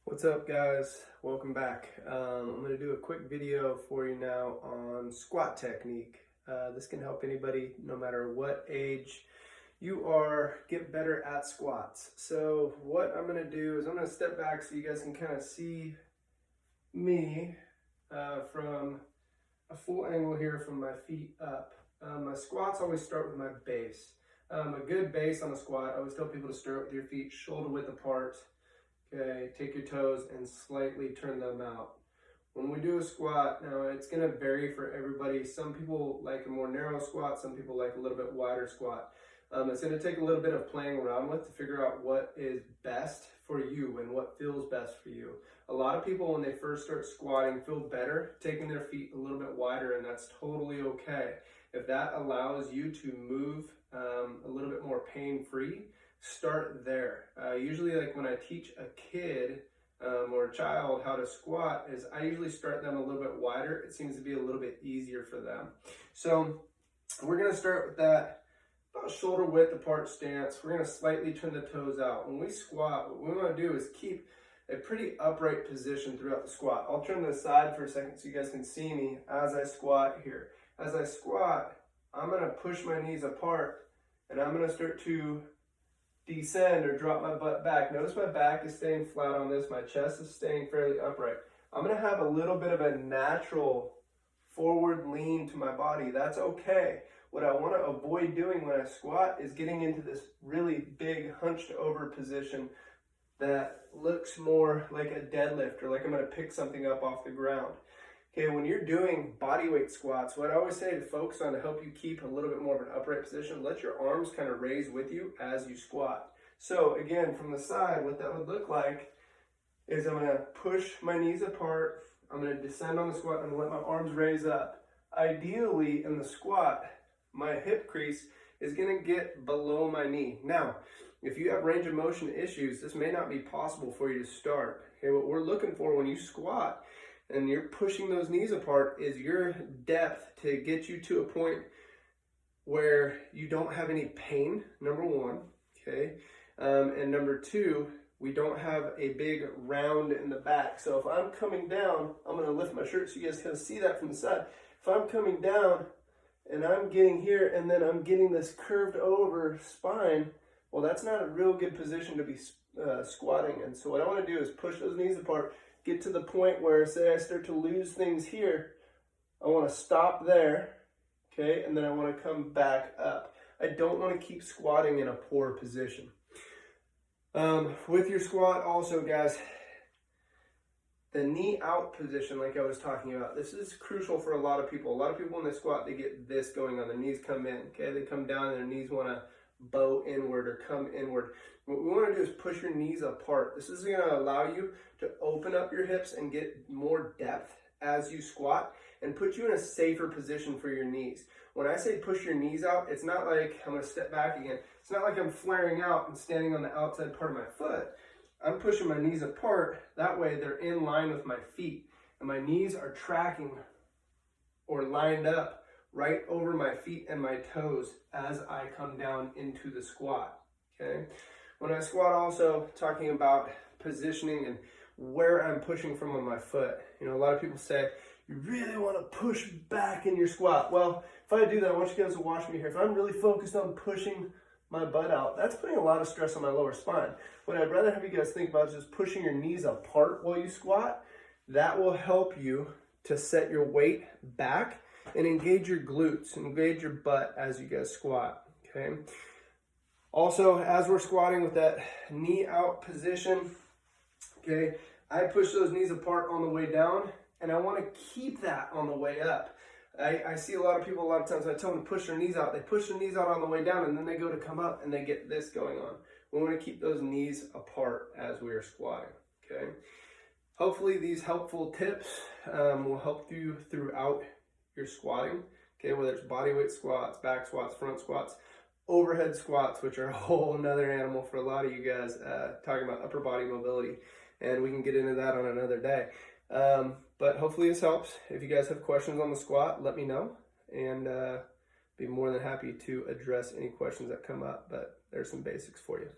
What's up, guys? Welcome back. I'm going to do a quick video for you now on squat technique. This can help anybody, no matter what age you are, get better at squats. So what I'm going to do is I'm going to step back so you guys can kind of see me from a full angle here from my feet up. My squats always start with my base. A good base on a squat, I always tell people to start with your feet shoulder width apart. Okay, take your toes and slightly turn them out. When we do a squat, now it's going to vary for everybody. Some people like a more narrow squat, some people like a little bit wider squat. It's going to take a little bit of playing around with to figure out what is best for you and what feels best for you. A lot of people, when they first start squatting, feel better taking their feet a little bit wider, and that's totally okay. If that allows you to move a little bit more pain-free, start there. Usually, like when I teach a kid or a child how to squat, is I usually start them a little bit wider. It seems to be a little bit easier for them. So we're going to start with that about shoulder width apart stance. We're going to slightly turn the toes out. When we squat, what we want to do is keep a pretty upright position throughout the squat. I'll turn to the side for a second so you guys can see me as I squat here. As I squat, I'm going to push my knees apart and I'm going to start to descend or drop my butt back. Notice my back is staying flat on this. My chest is staying fairly upright. I'm going to have a little bit of a natural forward lean to my body. That's okay. What I want to avoid doing when I squat is getting into this really big hunched over position that looks more like a deadlift or like I'm going to pick something up off the ground. Okay, when you're doing body weight squats, what I always say to focus on to help you keep a little bit more of an upright position, let your arms kind of raise with you as you squat. So again, from the side, what that would look like is I'm going to push my knees apart, I'm going to descend on the squat and let my arms raise up. Ideally, in the squat, my hip crease is going to get below my knee. Now, if you have range of motion issues, this may not be possible for you to start. Okay, what we're looking for when you squat and you're pushing those knees apart is your depth to get you to a point where you don't have any pain, number one, okay? And number two, we don't have a big round in the back. So if I'm coming down, I'm gonna lift my shirt so you guys can see that from the side. If I'm coming down and I'm getting here and then I'm getting this curved over spine, well, that's not a real good position to be squatting. And so what I wanna do is push those knees apart, get to the point where, say I start to lose things here, I want to stop there, okay, and then I want to come back up. I don't want to keep squatting in a poor position. With your squat also, guys, the knee out position, like I was talking about, this is crucial for a lot of people. A lot of people when they squat, they get this going on. Their knees come in, okay, they come down and their knees want to bow inward or come inward. What we want to do is push your knees apart. This is going to allow you to open up your hips and get more depth as you squat and put you in a safer position for your knees. When I say push your knees out, it's not like, I'm going to step back again, it's not like I'm flaring out and standing on the outside part of my foot. I'm pushing my knees apart, that way they're in line with my feet and my knees are tracking or lined up right over my feet and my toes as I come down into the squat, okay? When I squat, also talking about positioning and where I'm pushing from on my foot. You know, a lot of people say, you really want to push back in your squat. Well, if I do that, I want you guys to watch me here. If I'm really focused on pushing my butt out, that's putting a lot of stress on my lower spine. What I'd rather have you guys think about is just pushing your knees apart while you squat. That will help you to set your weight back and engage your glutes, engage your butt as you guys squat, okay? Also, as we're squatting with that knee out position, okay, I push those knees apart on the way down, and I want to keep that on the way up. I see a lot of people, a lot of times, I tell them to push their knees out. They push their knees out on the way down, and then they go to come up, and they get this going on. We want to keep those knees apart as we are squatting, okay? Hopefully, these helpful tips will help you throughout your squatting, okay, whether it's body weight squats, back squats, front squats, overhead squats, which are a whole nother animal for a lot of you guys, talking about upper body mobility, and we can get into that on another day. But hopefully this helps. If you guys have questions on the squat, let me know, and be more than happy to address any questions that come up, but there's some basics for you.